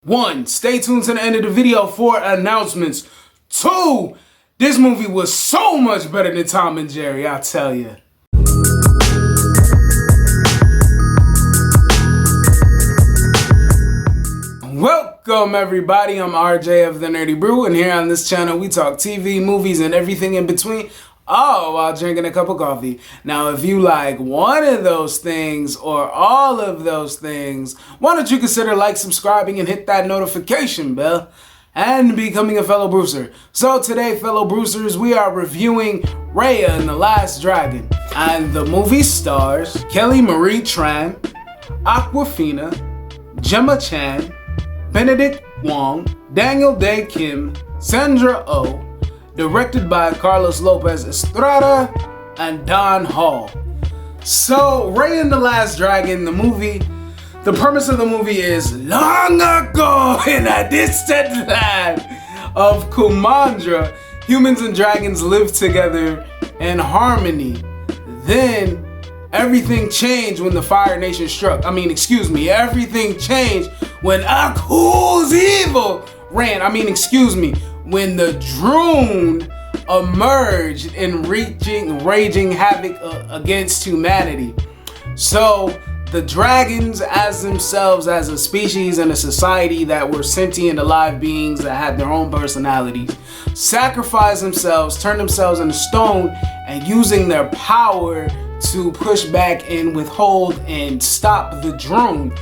1, stay tuned to the end of the video for announcements. 2, this movie was so much better than Tom and Jerry, I'll tell you. Welcome everybody, I'm RJ of The Nerdy Brew, and here on this channel we talk TV, movies, and everything in between, all while drinking a cup of coffee. Now if you like one of those things or all of those things, why don't you consider subscribing and hit that notification bell and becoming a fellow Brewster. So today, fellow Brewsters, we are reviewing Raya and the Last Dragon, and the movie stars Kelly Marie Tran, Awkwafina, Gemma Chan, Benedict Wong, Daniel Dae Kim, Sandra Oh, directed by Carlos Lopez Estrada and Don Hall. So, Raya and the Last Dragon, the premise of the movie is, long ago in a distant land of Kumandra, humans and dragons lived together in harmony. Then, everything changed when the Fire Nation struck. Everything changed when Aku's evil ran. When the Droon emerged in raging havoc against humanity. So the dragons as themselves, as a species and a society that were sentient alive beings that had their own personalities, sacrificed themselves, turned themselves into stone, and using their power to push back and withhold and stop the Droon.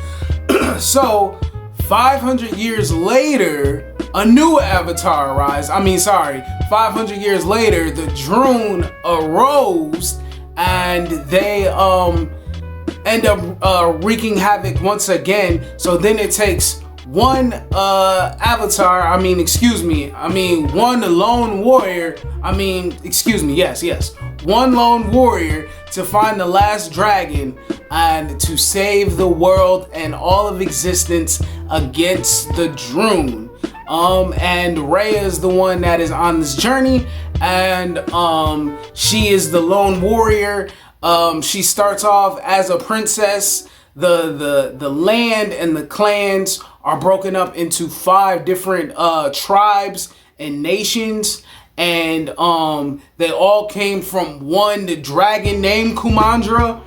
So 500 years later, a new avatar arose. 500 years later, the Droon arose, and they end up wreaking havoc once again. So then it takes one one lone warrior. One lone warrior to find the last dragon and to save the world and all of existence against the Droon. And Raya is the one that is on this journey, and she is the lone warrior. She starts off as a princess. The land and the clans are broken up into 5 different tribes and nations, and they all came from one dragon named Kumandra.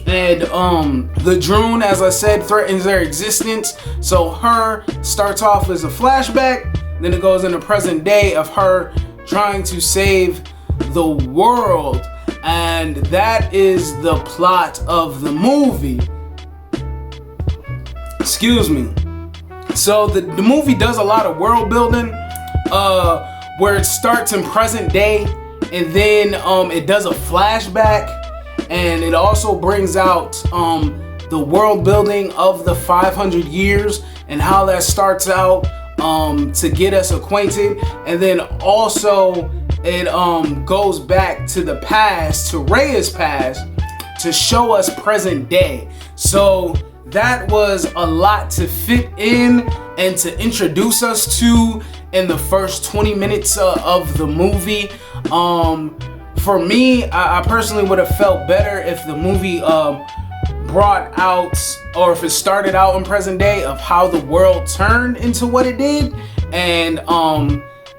And the Droon, as I said, threatens their existence. So her starts off as a flashback, then it goes into present day of her trying to save the world, and that is the plot of the movie. So the movie does a lot of world building, where it starts in present day, and then it does a flashback. And it also brings out the world building of the 500 years and how that starts out to get us acquainted. And then also it goes back to the past, to Raya's past, to show us present day. So that was a lot to fit in and to introduce us to in the first 20 minutes of the movie. For me, I personally would have felt better if the movie brought out, or if it started out in present day of how the world turned into what it did, and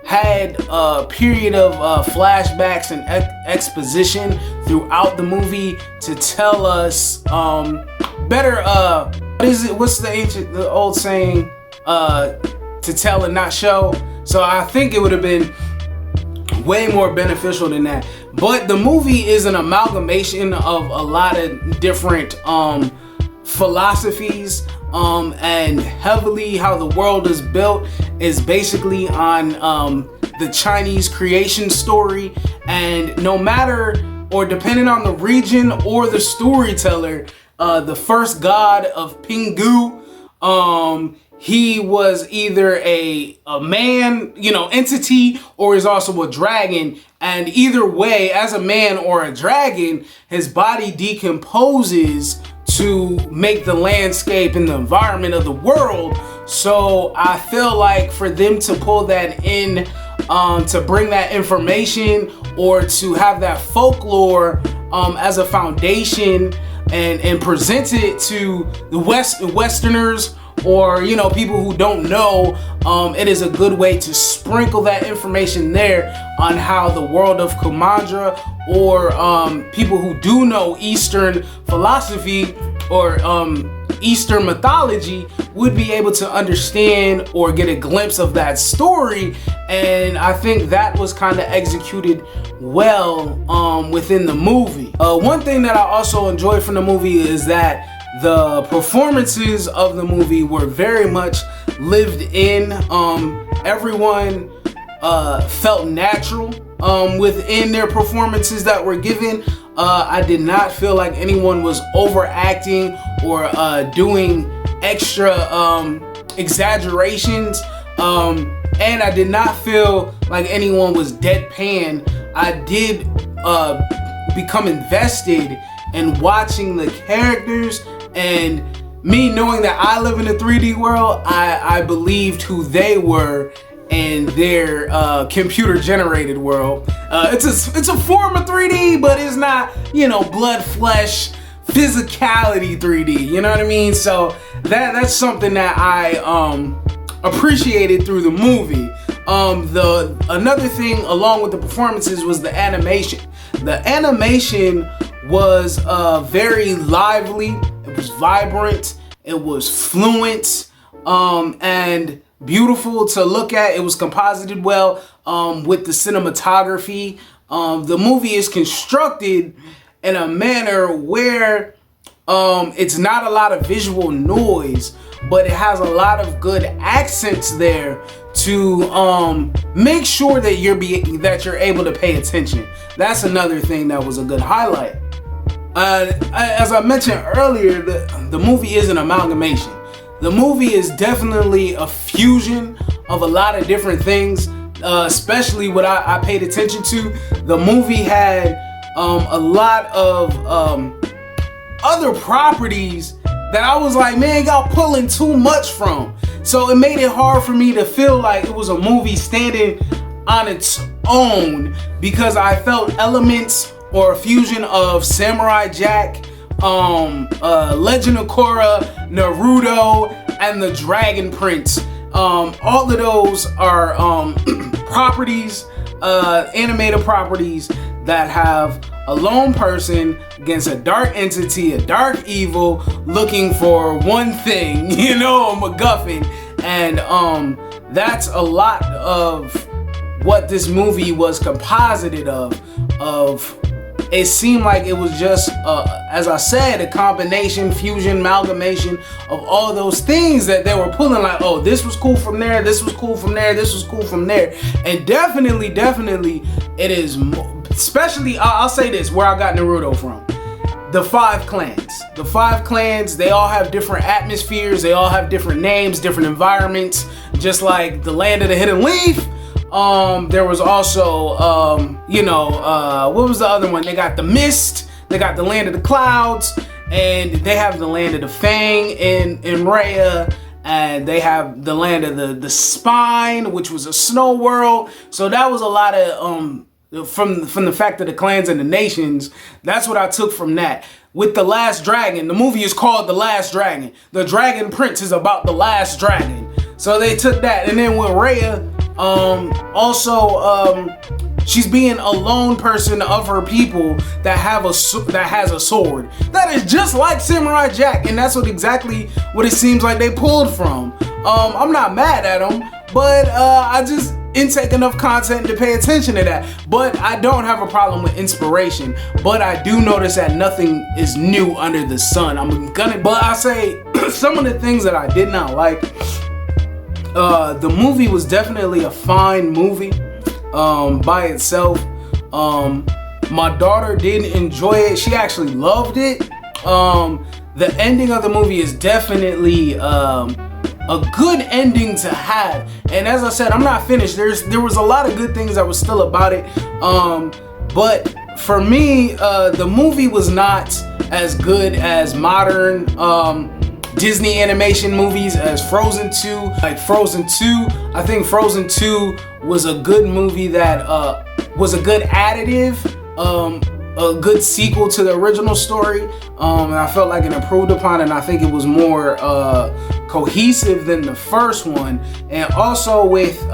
had a period of flashbacks and exposition throughout the movie to tell us better. What's the old saying? To tell and not show. So I think it would have been way more beneficial than that. But the movie is an amalgamation of a lot of different philosophies, and heavily how the world is built is basically on the Chinese creation story. And no matter, or depending on the region or the storyteller, the first god of Pingu, he was either a man, entity, or is also a dragon. And either way, as a man or a dragon, his body decomposes to make the landscape and the environment of the world. So I feel like for them to pull that in, to bring that information, or to have that folklore as a foundation and present it to the Westerners or people who don't know, it is a good way to sprinkle that information there on how the world of Kumandra, or people who do know Eastern philosophy or Eastern mythology, would be able to understand or get a glimpse of that story. And I think that was kind of executed well within the movie. One thing that I also enjoyed from the movie is that the performances of the movie were very much lived in. Everyone felt natural within their performances that were given. I did not feel like anyone was overacting or doing extra exaggerations, and I did not feel like anyone was deadpan. I did become invested in watching the characters, and me knowing that I live in a 3D world, I believed who they were in their computer generated world. It's a form of 3D, but it's not, blood, flesh, physicality 3D, you know what I mean? So that's something that I appreciated through the movie. Another thing along with the performances was the animation. The animation was very lively, it was vibrant, it was fluent, and beautiful to look at. It was composited well with the cinematography. The movie is constructed in a manner where it's not a lot of visual noise, but it has a lot of good accents there to make sure that you're able to pay attention. That's another thing that was a good highlight. As I mentioned earlier, the movie is an amalgamation. The movie is definitely a fusion of a lot of different things, especially what I paid attention to. The movie had a lot of other properties that I was like, man, y'all pulling too much from. So it made it hard for me to feel like it was a movie standing on its own, because I felt elements or a fusion of Samurai Jack, Legend of Korra, Naruto, and the Dragon Prince. All of those are properties, animated properties that have a lone person against a dark entity, a dark evil, looking for one thing, a MacGuffin. And that's a lot of what this movie was composited of. It seemed like it was just, as I said, a combination, fusion, amalgamation of all those things that they were pulling, like, oh, this was cool from there, this was cool from there, this was cool from there. And definitely, it is, especially, I'll say this, where I got Naruto from. The 5 clans. The 5 clans, they all have different atmospheres, they all have different names, different environments, just like the Land of the Hidden Leaf. There was also, what was the other one? They got the Mist, they got the Land of the Clouds, and they have the Land of the Fang in Raya, and they have the Land of the Spine, which was a snow world. So that was a lot of, from the fact of the clans and the nations, that's what I took from that. With The Last Dragon, the movie is called The Last Dragon. The Dragon Prince is about the last dragon. So they took that, and then with Raya, she's being a lone person of her people that has a sword that is just like Samurai Jack, and that's exactly what it seems like they pulled from. I'm not mad at them, but I just didn't take enough content to pay attention to that. But I don't have a problem with inspiration, but I do notice that nothing is new under the sun. But I say some of the things that I did not like. The movie was definitely a fine movie by itself. My daughter did enjoy it. She actually loved it. The ending of the movie is definitely a good ending to have. And as I said, I'm not finished. There was a lot of good things that was still about it. But for me, the movie was not as good as modern Disney animation movies as Frozen 2. Like Frozen 2, I think Frozen 2 was a good movie that was a good additive, a good sequel to the original story, and I felt like it improved upon it, and I think it was more cohesive than the first one. And also with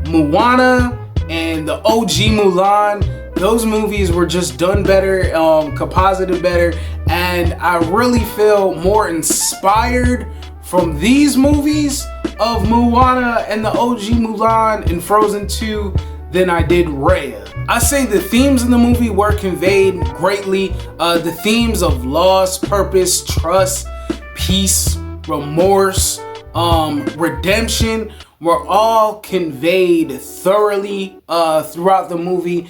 Moana and the OG Mulan, those movies were just done better, composited better, and I really feel more inspired from these movies of Moana and the OG Mulan and Frozen 2 than I did Raya. I say the themes in the movie were conveyed greatly. The themes of loss, purpose, trust, peace, remorse, redemption were all conveyed thoroughly throughout the movie,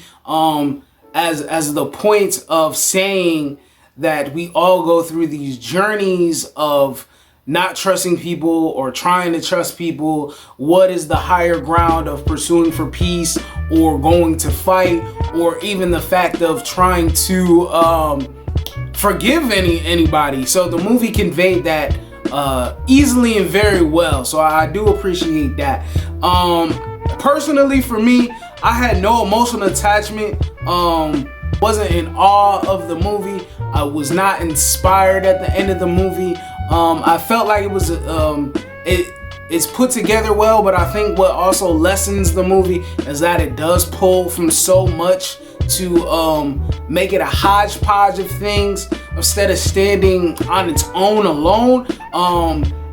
as the point of saying that we all go through these journeys of not trusting people or trying to trust people. What is the higher ground of pursuing for peace or going to fight, or even the fact of trying to forgive anybody. So the movie conveyed that easily and very well. So I do appreciate that. Personally, for me, I had no emotional attachment. Wasn't in awe of the movie. I was not inspired at the end of the movie. I felt like it was it's put together well, but I think what also lessens the movie is that it does pull from so much to make it a hodgepodge of things instead of standing on its own alone.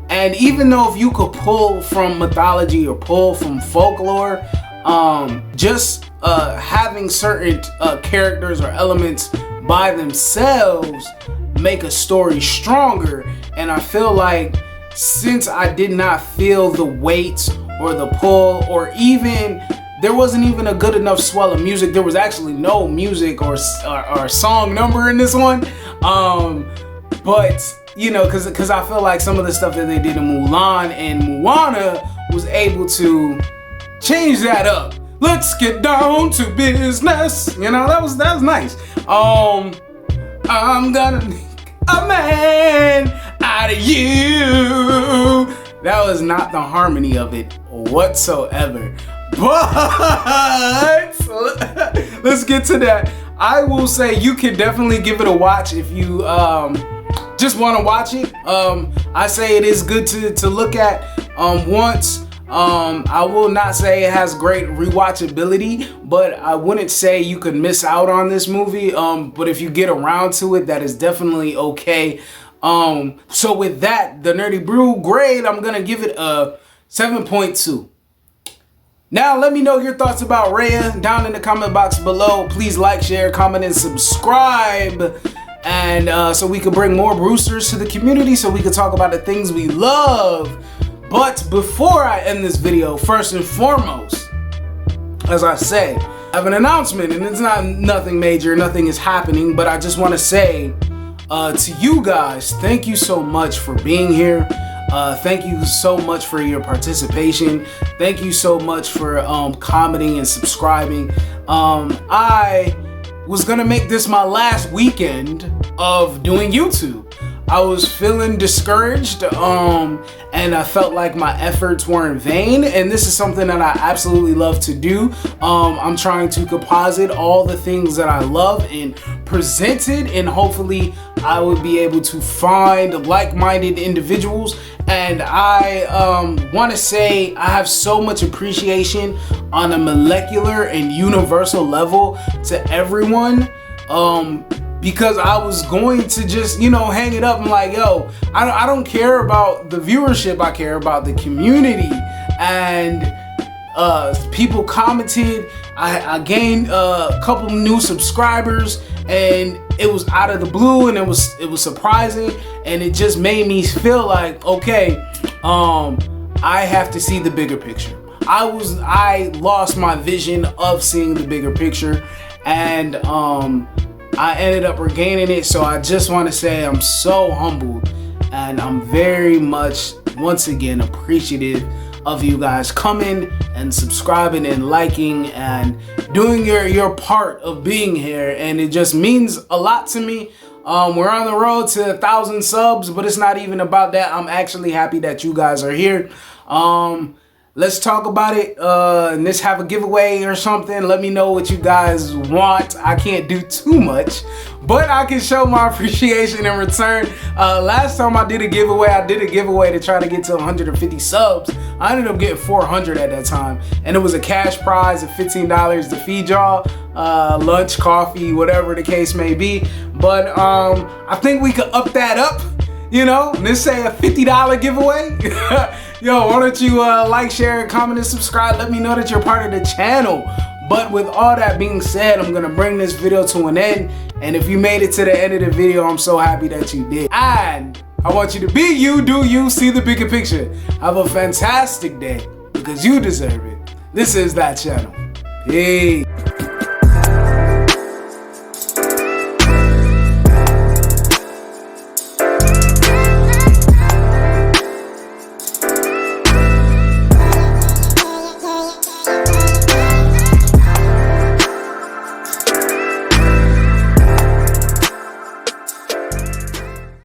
And even though if you could pull from mythology or pull from folklore, just having certain characters or elements by themselves make a story stronger. And I feel like since I did not feel the weight or the pull, or even there wasn't even a good enough swell of music. There was actually no music or song number in this one. But you know, because I feel like some of the stuff that they did in Mulan and Moana was able to change that up. Let's get down to business. You know, that was nice. I'm gonna make a man out of you. That was not the harmony of it whatsoever. But let's get to that. I will say you can definitely give it a watch if you just want to watch it. I say it is good to look at once. I will not say it has great rewatchability, but I wouldn't say you could miss out on this movie. But if you get around to it, that is definitely okay. So with that, the Nerdy Brew grade, I'm gonna give it a 7.2. Now let me know your thoughts about Raya down in the comment box below. Please like, share, comment, and subscribe. And so we could bring more Brewsters to the community, so we could talk about the things we love. But before I end this video, first and foremost, as I say, I have an announcement, and it's not nothing major, nothing is happening, but I just want to say to you guys, thank you so much for being here. Thank you so much for your participation. Thank you so much for commenting and subscribing. I was gonna make this my last weekend of doing YouTube. I was feeling discouraged, and I felt like my efforts were in vain, and this is something that I absolutely love to do. I'm trying to composite all the things that I love and present it, and hopefully I would be able to find like-minded individuals. And I want to say I have so much appreciation on a molecular and universal level to everyone, because I was going to just, you know, hang it up and like, yo, I don't care about the viewership, I care about the community. And people commented, I gained a couple new subscribers, and it was out of the blue, and it was surprising, and it just made me feel like, okay, I have to see the bigger picture. I lost my vision of seeing the bigger picture, and I ended up regaining it. So I just want to say I'm so humbled, and I'm very much, once again, appreciative of you guys coming and subscribing and liking and doing your part of being here. And it just means a lot to me. We're on the road to 1,000 subs, but it's not even about that. I'm actually happy that you guys are here. let's talk about it, and let's have a giveaway or something. Let me know what you guys want. I can't do too much, but I can show my appreciation in return. Last time I did a giveaway to try to get to 150 subs. I ended up getting 400 at that time, and it was a cash prize of $15 to feed y'all, lunch, coffee, whatever the case may be. But I think we could up that up, you know, let's say a $50 giveaway. Yo, why don't you like, share, comment, and subscribe? Let me know that you're part of the channel. But with all that being said, I'm gonna bring this video to an end. And if you made it to the end of the video, I'm so happy that you did. And I want you to be you, do you, see the bigger picture. Have a fantastic day, because you deserve it. This is that channel. Peace.